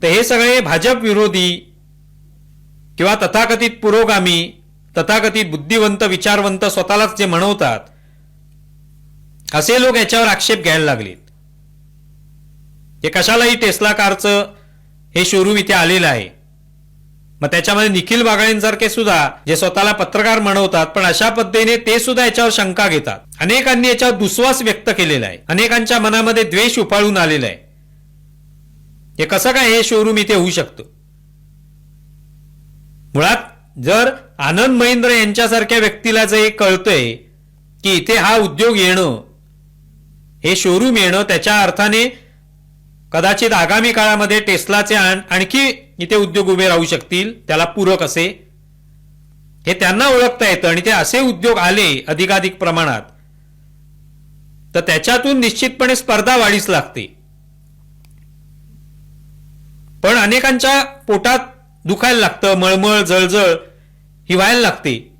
तर हे सगळे भाजप विरोधी किंवा तथाकथित पुरोगामी, तथाकथित बुद्धिवंत, विचारवंत स्वतःलाच जे म्हणवतात असे लोक याच्यावर आक्षेप घ्यायला लागलेत. हे कशालाही टेस्ला कारचं हे शोरूम इथे आलेलं आहे. मग त्याच्यामध्ये निखिल बागळेंसारखे सुद्धा जे स्वतःला पत्रकार म्हणवतात, पण अशा पद्धतीने ते सुद्धा याच्यावर शंका घेतात. अनेकांनी याच्यावर दुस्वास व्यक्त केलेला आहे. अनेकांच्या मनामध्ये द्वेष उफाळून आलेला आहे. हे कसं काय हे शोरूम इथे होऊ शकतं? मुळात जर आनंद महिंद्र यांच्यासारख्या व्यक्तीला जर हे कळतंय की इथे हा उद्योग येणं, हे शोरूम येणं त्याच्या अर्थाने कदाचित आगामी काळामध्ये टेस्लाचे आणखी इथे उद्योग उभे राहू शकतील, त्याला पूरक असे, हे त्यांना ओळखता येतं आणि ते असे उद्योग आले अधिकाधिक प्रमाणात तर त्याच्यातून निश्चितपणे स्पर्धा वाढीस लागते. पण अनेकांच्या पोटात दुखायला लागतं, मळमळ जळजळ ही व्हायला लागते.